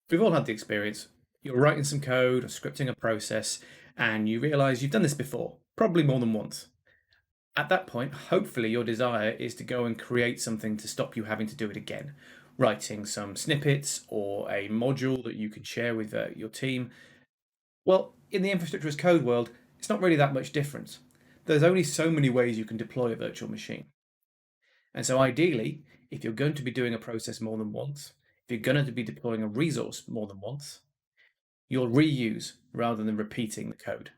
We've all had the experience. You're writing some code or scripting a process, and you realize you've done this before, probably more than once. At that point, hopefully, your desire is to go and create something to stop you having to do it again. Writing some snippets or a module that you can share with your team. Well, in the infrastructure as code world, it's not really that much different. There's only so many ways you can deploy a virtual machine. And so, ideally, if you're going to be doing a process more than once, if you're going to be deploying a resource more than once, you'll reuse rather than repeating the code.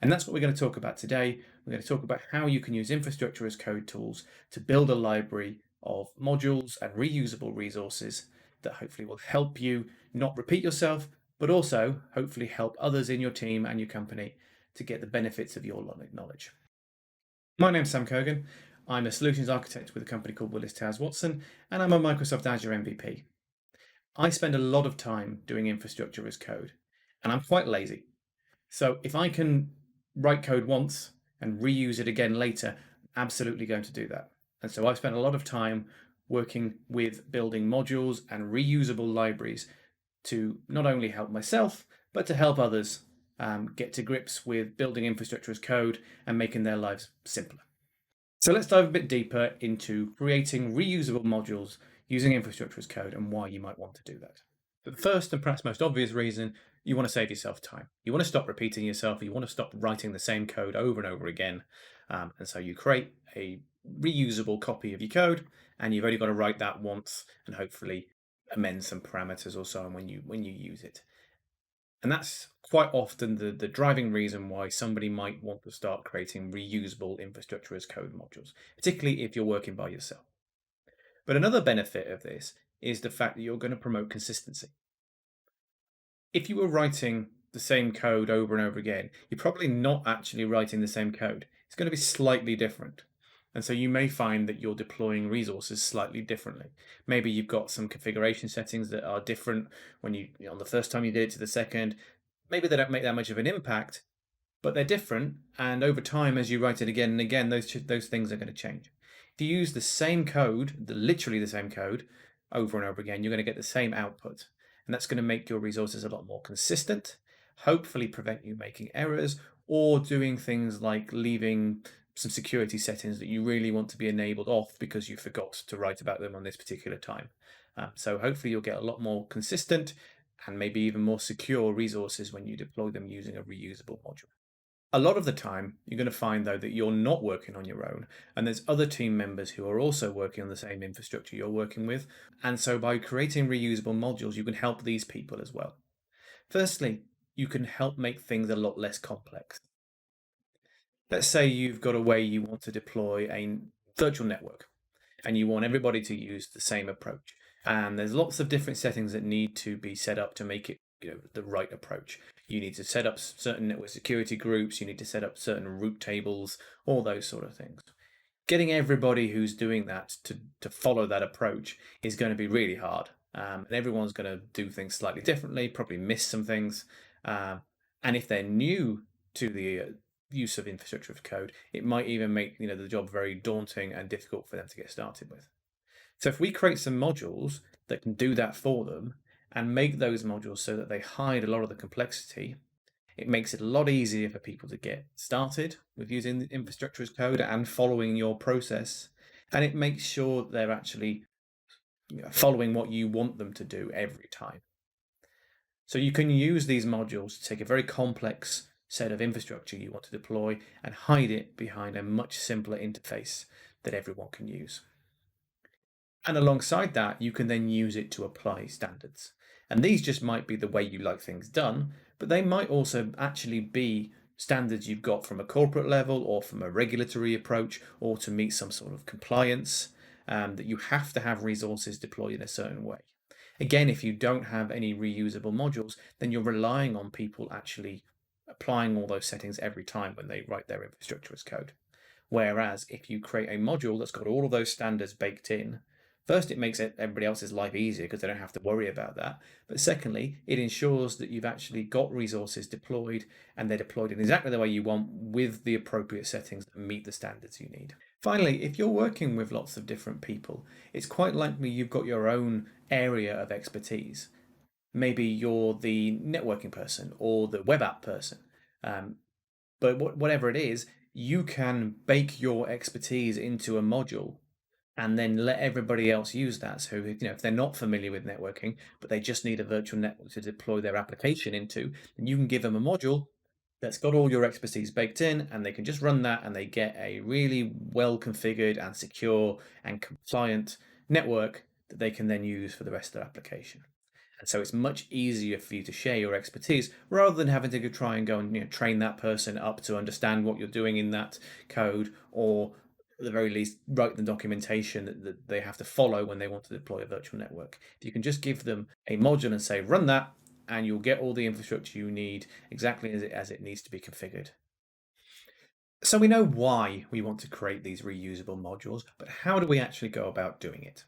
And that's what we're going to talk about today. We're going to talk about how you can use infrastructure as code tools to build a library of modules and reusable resources that hopefully will help you not repeat yourself, but also hopefully help others in your team and your company to get the benefits of your knowledge. My name's Sam Cogan. I'm a solutions architect with a company called Willis Towers Watson, and I'm a Microsoft Azure MVP. I spend a lot of time doing infrastructure as code, and I'm quite lazy. So if I can write code once and reuse it again later, I'm absolutely going to do that. And so I've spent a lot of time working with building modules and reusable libraries to not only help myself, but to help others get to grips with building infrastructure as code and making their lives simpler. So let's dive a bit deeper into creating reusable modules using infrastructure as code and why you might want to do that. But the first and perhaps most obvious reason, you want to save yourself time. You want to stop repeating yourself. You want to stop writing the same code over and over again. And so you create a reusable copy of your code, and you've only got to write that once and hopefully amend some parameters or so on when you use it. And that's quite often the driving reason why somebody might want to start creating reusable infrastructure as code modules, particularly if you're working by yourself. But another benefit of this is the fact that you're going to promote consistency. If you were writing the same code over and over again, you're probably not actually writing the same code. It's going to be slightly different. And so you may find that you're deploying resources slightly differently. Maybe you've got some configuration settings that are different when on the first time you did it to the second. Maybe they don't make that much of an impact, but they're different. And over time, as you write it again and again, those things are going to change. If you use the same code, literally the same code, over and over again, you're going to get the same output. And that's going to make your resources a lot more consistent, hopefully prevent you making errors or doing things like leaving some security settings that you really want to be enabled off because you forgot to write about them on this particular time. So hopefully you'll get a lot more consistent and maybe even more secure resources when you deploy them using a reusable module. A lot of the time, you're going to find, though, that you're not working on your own, and there's other team members who are also working on the same infrastructure you're working with. And so by creating reusable modules, you can help these people as well. Firstly, you can help make things a lot less complex. Let's say you've got a way you want to deploy a virtual network, and you want everybody to use the same approach. And there's lots of different settings that need to be set up to make it the right approach. You need to set up certain network security groups, you need to set up certain route tables, all those sort of things. Getting everybody who's doing that to follow that approach is going to be really hard. And everyone's going to do things slightly differently, probably miss some things. And if they're new to the use of infrastructure of code, it might even make the job very daunting and difficult for them to get started with. So if we create some modules that can do that for them and make those modules so that they hide a lot of the complexity, it makes it a lot easier for people to get started with using the infrastructure as code and following your process. And it makes sure they're actually following what you want them to do every time. So you can use these modules to take a very complex set of infrastructure you want to deploy and hide it behind a much simpler interface that everyone can use. And alongside that, you can then use it to apply standards. And these just might be the way you like things done, but they might also actually be standards you've got from a corporate level or from a regulatory approach or to meet some sort of compliance, that you have to have resources deployed in a certain way. Again, if you don't have any reusable modules, then you're relying on people actually applying all those settings every time when they write their infrastructure as code. Whereas if you create a module that's got all of those standards baked in, first, it makes everybody else's life easier because they don't have to worry about that. But secondly, it ensures that you've actually got resources deployed and they're deployed in exactly the way you want with the appropriate settings that meet the standards you need. Finally, if you're working with lots of different people, it's quite likely you've got your own area of expertise. Maybe you're the networking person or the web app person. Um, but whatever it is, you can bake your expertise into a module and then let everybody else use that. So, if they're not familiar with networking, but they just need a virtual network to deploy their application into, then you can give them a module that's got all your expertise baked in, and they can just run that, and they get a really well configured and secure and compliant network that they can then use for the rest of their application. And so it's much easier for you to share your expertise rather than having to try and go and train that person up to understand what you're doing in that code, or at the very least write the documentation that they have to follow when they want to deploy a virtual network. If you can just give them a module and say run that, and you'll get all the infrastructure you need exactly as it needs to be configured. So we know why we want to create these reusable modules, but how do we actually go about doing it?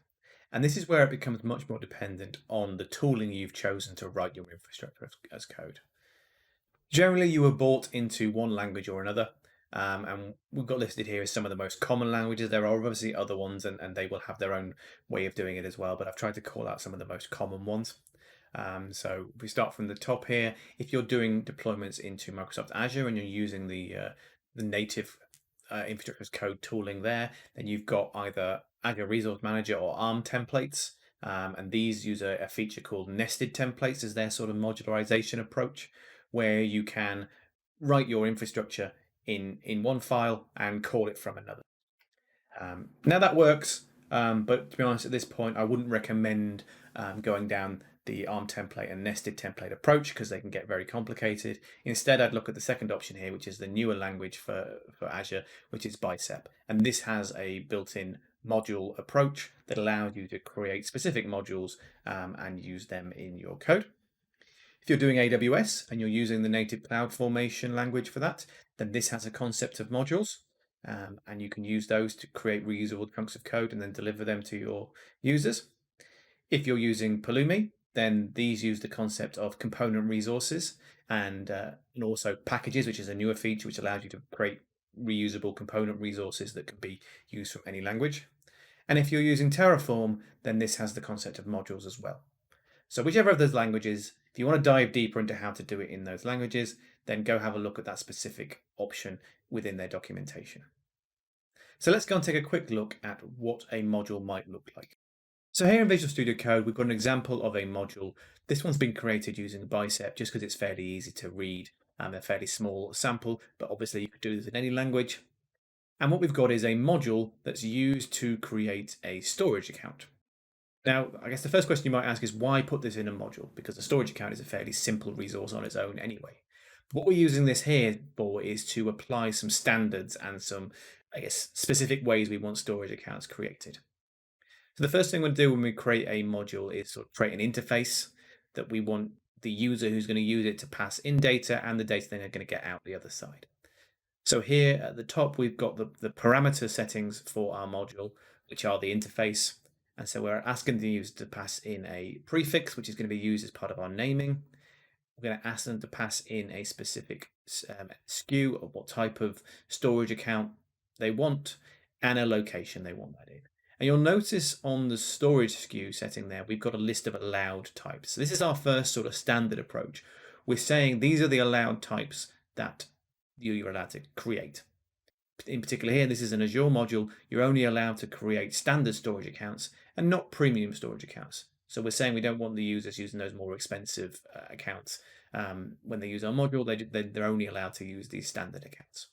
And this is where it becomes much more dependent on the tooling you've chosen to write your infrastructure as code. Generally, you are bought into one language or another, and we've got listed here as some of the most common languages. There are obviously other ones, and they will have their own way of doing it as well, but I've tried to call out some of the most common ones. So if we start from the top here, if you're doing deployments into Microsoft Azure and you're using the native infrastructure as code tooling there, then you've got either Azure Resource Manager or ARM templates. And these use a feature called nested templates as their sort of modularization approach, where you can write your infrastructure in one file and call it from another. Now that works, but to be honest, at this point, I wouldn't recommend going down the ARM template and nested template approach because they can get very complicated. Instead, I'd look at the second option here, which is the newer language for Azure, which is Bicep. And this has a built-in module approach that allows you to create specific modules and use them in your code. If you're doing AWS and you're using the native CloudFormation language for that, then this has a concept of modules. And you can use those to create reusable chunks of code and then deliver them to your users. If you're using Pulumi, then these use the concept of component resources and also packages, which is a newer feature which allows you to create reusable component resources that can be used from any language. And if you're using Terraform, then this has the concept of modules as well. So whichever of those languages, if you want to dive deeper into how to do it in those languages, then go have a look at that specific option within their documentation. So let's go and take a quick look at what a module might look like. So here in Visual Studio Code, we've got an example of a module. This one's been created using Bicep just because it's fairly easy to read and a fairly small sample, but obviously you could do this in any language. And what we've got is a module that's used to create a storage account. Now, I guess the first question you might ask is why put this in a module? Because the storage account is a fairly simple resource on its own anyway. What we're using this here for is to apply some standards and some, I guess, specific ways we want storage accounts created. So the first thing we'll do when we create a module is sort of create an interface that we want the user who's going to use it to pass in data and the data then they're going to get out the other side. So here at the top, we've got the parameter settings for our module, which are the interface. And so we're asking the user to pass in a prefix, which is going to be used as part of our naming. We're going to ask them to pass in a specific SKU of what type of storage account they want and a location they want that in. And you'll notice on the storage SKU setting there, we've got a list of allowed types. So this is our first sort of standard approach. We're saying these are the allowed types that you're allowed to create. In particular here, this is an Azure module. You're only allowed to create standard storage accounts and not premium storage accounts. So we're saying we don't want the users using those more expensive accounts. When they use our module, they're only allowed to use these standard accounts.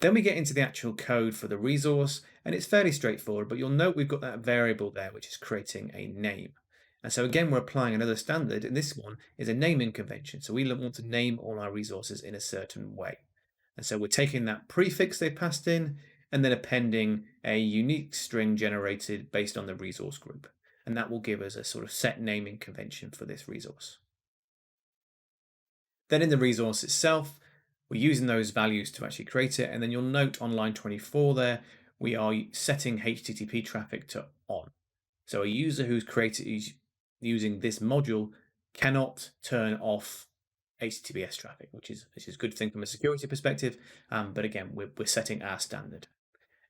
Then we get into the actual code for the resource, and it's fairly straightforward, but you'll note we've got that variable there, which is creating a name. And so again, we're applying another standard, and this one is a naming convention. So we want to name all our resources in a certain way. And so we're taking that prefix they passed in and then appending a unique string generated based on the resource group. And that will give us a sort of set naming convention for this resource. Then in the resource itself, we're using those values to actually create it. And then you'll note on line 24 there, we are setting HTTP traffic to on. So a user who's using this module cannot turn off HTTPS traffic, which is a good thing from a security perspective. But again, we're setting our standard.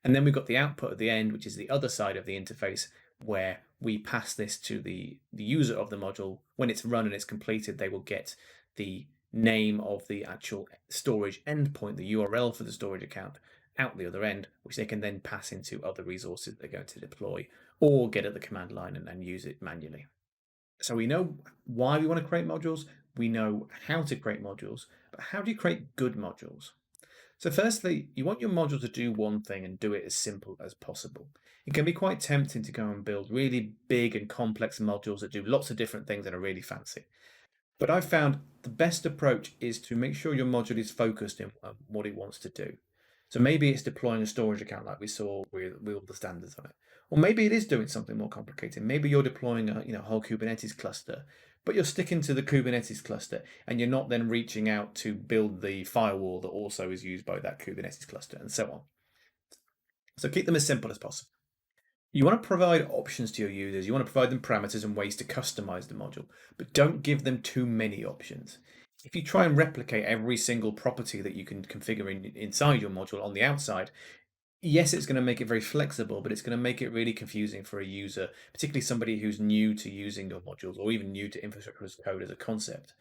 And then we've got the output at the end, which is the other side of the interface, where we pass this to the user of the module. When it's run and it's completed, they will get the name of the actual storage endpoint, the URL for the storage account, out the other end, which they can then pass into other resources they're going to deploy or get at the command line and use it manually. So we know why we want to create modules, we know how to create modules, but how do you create good modules? So firstly, you want your module to do one thing and do it as simple as possible. It can be quite tempting to go and build really big and complex modules that do lots of different things and are really fancy. But I've found the best approach is to make sure your module is focused in what it wants to do. So maybe it's deploying a storage account like we saw with all the standards on it. Or maybe it is doing something more complicated. Maybe you're deploying a whole Kubernetes cluster, but you're sticking to the Kubernetes cluster and you're not then reaching out to build the firewall that also is used by that Kubernetes cluster and so on. So keep them as simple as possible. You want to provide options to your users. You want to provide them parameters and ways to customize the module, but don't give them too many options. If you try and replicate every single property that you can configure inside your module on the outside, yes, it's going to make it very flexible, but it's going to make it really confusing for a user, particularly somebody who's new to using your modules or even new to infrastructure as code as a concept.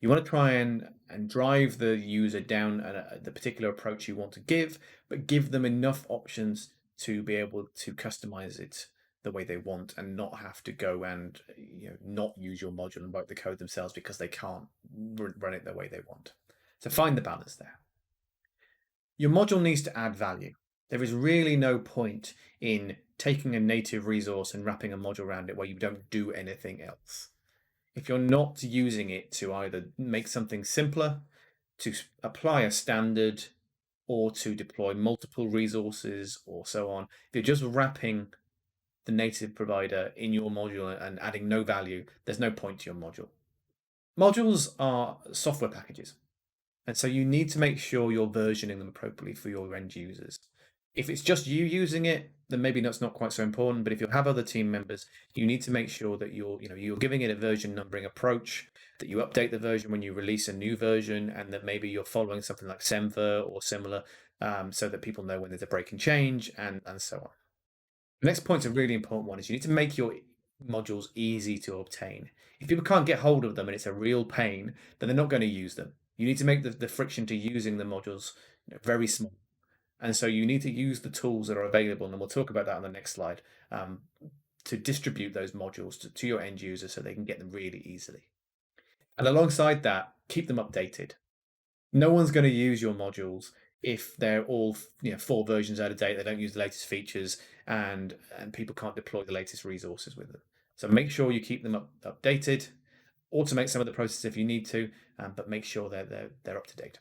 You want to try and drive the user down the particular approach you want to give, but give them enough options to be able to customize it the way they want and not have to go and not use your module and write the code themselves because they can't run it the way they want. So find the balance there. Your module needs to add value. There is really no point in taking a native resource and wrapping a module around it where you don't do anything else. If you're not using it to either make something simpler, to apply a standard, or to deploy multiple resources or so on, if you're just wrapping the native provider in your module and adding no value, there's no point to your module. Modules are software packages. And so you need to make sure you're versioning them appropriately for your end users. If it's just you using it, then maybe that's not quite so important. But if you have other team members, you need to make sure that you're giving it a version numbering approach, that you update the version when you release a new version, and that maybe you're following something like Semver or similar, so that people know when there's a breaking change and so on. The next point's a really important one: is you need to make your modules easy to obtain. If people can't get hold of them and it's a real pain, then they're not going to use them. You need to make the friction to using the modules very small. And so you need to use the tools that are available, and we'll talk about that on the next slide, to distribute those modules to your end users so they can get them really easily. And alongside that, keep them updated. No one's going to use your modules if they're all 4 versions out of date, they don't use the latest features, and people can't deploy the latest resources with them. So make sure you keep them updated, automate some of the processes if you need to, but make sure they're up to date.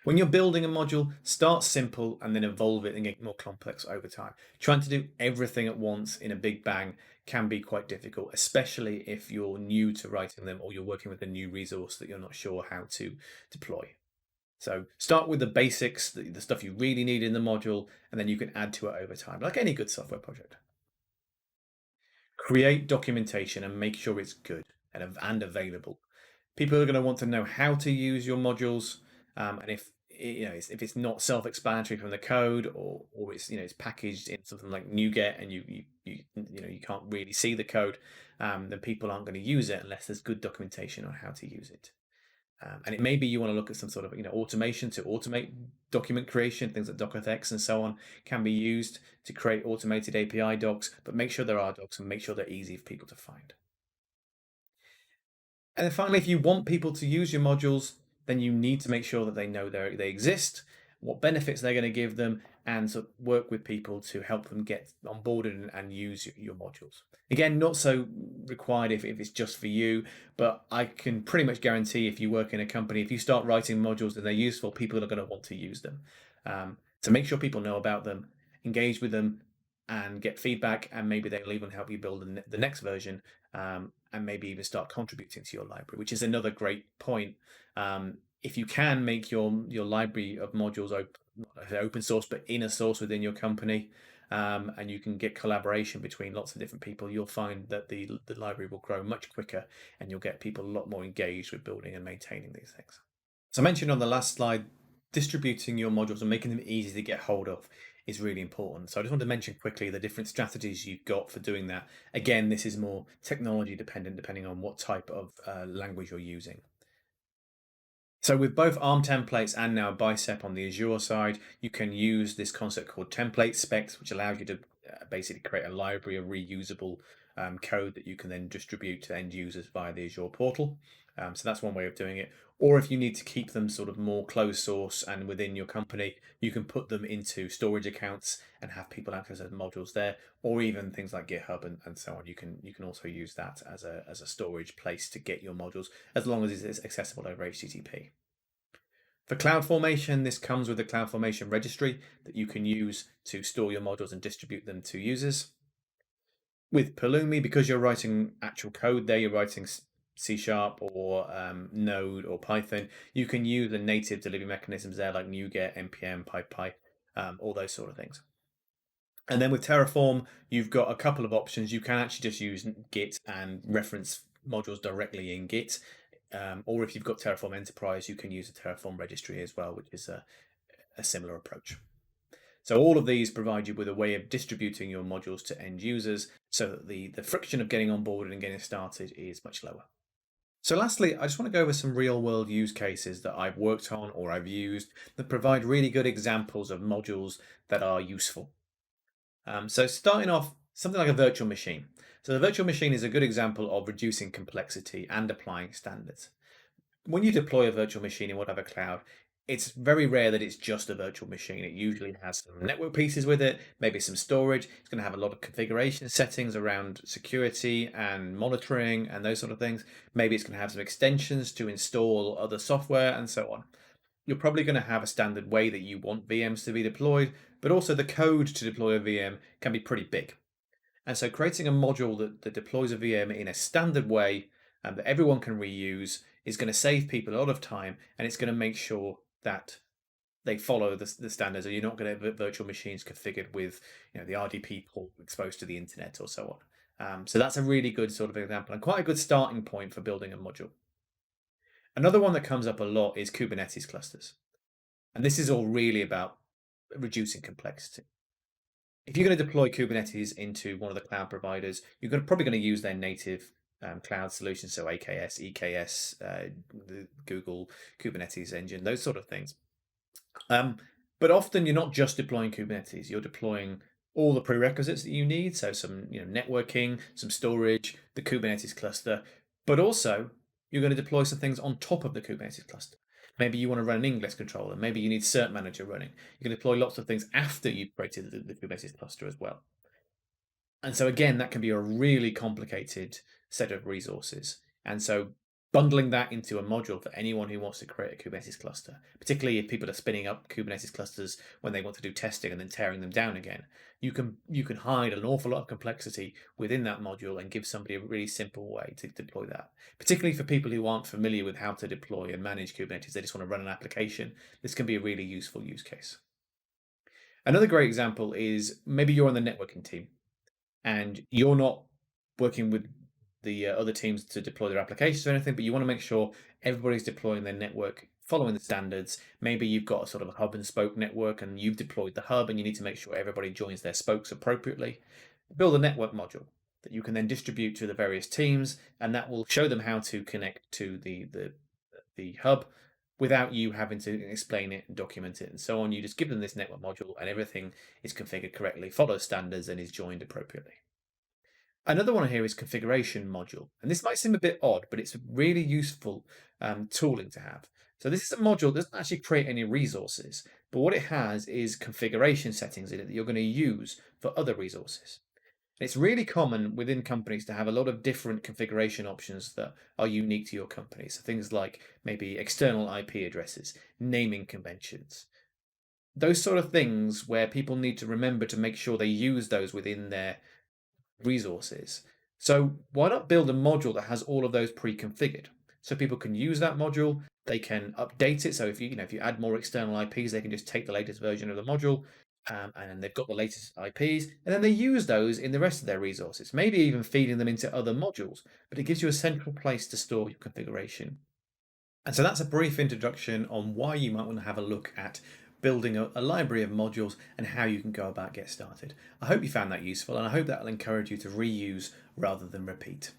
When you're building a module, start simple and then evolve it and get more complex over time. Trying to do everything at once in a big bang can be quite difficult, especially if you're new to writing them or you're working with a new resource that you're not sure how to deploy. So start with the basics, the stuff you really need in the module, and then you can add to it over time, like any good software project. Create documentation and make sure it's good and available. People are going to want to know how to use your modules, and if it's not self-explanatory from the code, or it's packaged in something like NuGet and you can't really see the code, then people aren't going to use it unless there's good documentation on how to use it. And it may be you want to look at some sort of automation to automate document creation. Things like Docx and so on can be used to create automated API docs, but make sure there are docs and make sure they're easy for people to find. And then finally, if you want people to use your modules, then you need to make sure that they know they exist, what benefits they're going to give them, and sort of work with people to help them get onboarded and use your modules. Again, not so required if it's just for you, but I can pretty much guarantee if you work in a company, if you start writing modules and they're useful, people are going to want to use them. So make sure people know about them, engage with them, and get feedback, and maybe they'll even help you build the next version, and maybe even start contributing to your library, which is another great point. If you can make your library of modules open source, but inner source within your company, and you can get collaboration between lots of different people, you'll find that the library will grow much quicker, and you'll get people a lot more engaged with building and maintaining these things. So I mentioned on the last slide, distributing your modules and making them easy to get hold of is really important. So I just want to mention quickly the different strategies you've got for doing that. Again, this is more technology dependent, depending on what type of language you're using. So with both ARM templates and now Bicep on the Azure side, you can use this concept called template specs, which allows you to basically create a library of reusable code that you can then distribute to end users via the Azure portal. So that's one way of doing it. Or if you need to keep them sort of more closed source and within your company, you can put them into storage accounts and have people access those modules there, or even things like GitHub and so on. You can also use that as a storage place to get your modules, as long as it's accessible over HTTP. For CloudFormation, this comes with a CloudFormation registry that you can use to store your modules and distribute them to users. With Pulumi, because you're writing actual code there, you're writing C# or Node or Python, you can use the native delivery mechanisms there like NuGet, npm, PyPy, all those sort of things. And then with Terraform, you've got a couple of options. You can actually just use Git and reference modules directly in Git. Or if you've got Terraform Enterprise, you can use a Terraform registry as well, which is a similar approach. So all of these provide you with a way of distributing your modules to end users so that the friction of getting on board and getting started is much lower. So lastly, I just want to go over some real world use cases that I've worked on or I've used that provide really good examples of modules that are useful. So starting off, something like a virtual machine. So the virtual machine is a good example of reducing complexity and applying standards. When you deploy a virtual machine in whatever cloud, it's very rare that it's just a virtual machine. It usually has some network pieces with it, maybe some storage. It's going to have a lot of configuration settings around security and monitoring and those sort of things. Maybe it's going to have some extensions to install other software and so on. You're probably going to have a standard way that you want VMs to be deployed, but also the code to deploy a VM can be pretty big. And so creating a module that deploys a VM in a standard way that everyone can reuse is going to save people a lot of time, and it's going to make sure that they follow the standards, or you're not going to have virtual machines configured with the RDP port exposed to the internet or so on. So that's a really good sort of example and quite a good starting point for building a module. Another one that comes up a lot is Kubernetes clusters. And this is all really about reducing complexity. If you're going to deploy Kubernetes into one of the cloud providers, you're probably going to use their native cloud solutions, so AKS, EKS, the Google Kubernetes engine, those sort of things. But often you're not just deploying Kubernetes, you're deploying all the prerequisites that you need, so some networking, some storage, the Kubernetes cluster, but also you're going to deploy some things on top of the Kubernetes cluster. Maybe you want to run an ingress controller. Maybe you need Cert Manager running. You can deploy lots of things after you've created the Kubernetes cluster as well. And so again, that can be a really complicated set of resources. And so bundling that into a module for anyone who wants to create a Kubernetes cluster, particularly if people are spinning up Kubernetes clusters when they want to do testing and then tearing them down again, you can hide an awful lot of complexity within that module and give somebody a really simple way to deploy that. Particularly for people who aren't familiar with how to deploy and manage Kubernetes, they just want to run an application. This can be a really useful use case. Another great example is maybe you're on the networking team and you're not working with the other teams to deploy their applications or anything, but you want to make sure everybody's deploying their network following the standards. Maybe you've got a sort of a hub and spoke network and you've deployed the hub and you need to make sure everybody joins their spokes appropriately. Build a network module that you can then distribute to the various teams, and that will show them how to connect to the hub without you having to explain it and document it and so on. You just give them this network module and everything is configured correctly, follows standards, and is joined appropriately. Another one here is configuration module. And this might seem a bit odd, but it's a really useful tooling to have. So this is a module that doesn't actually create any resources, but what it has is configuration settings in it that you're going to use for other resources. It's really common within companies to have a lot of different configuration options that are unique to your company. So things like maybe external IP addresses, naming conventions, those sort of things where people need to remember to make sure they use those within their resources. So why not build a module that has all of those pre-configured? So people can use that module, they can update it. So if you add more external IPs, they can just take the latest version of the module, and they've got the latest IPs, and then they use those in the rest of their resources, maybe even feeding them into other modules, but it gives you a central place to store your configuration. And so that's a brief introduction on why you might want to have a look at building a library of modules and how you can go about get started. I hope you found that useful, and I hope that will encourage you to reuse rather than repeat.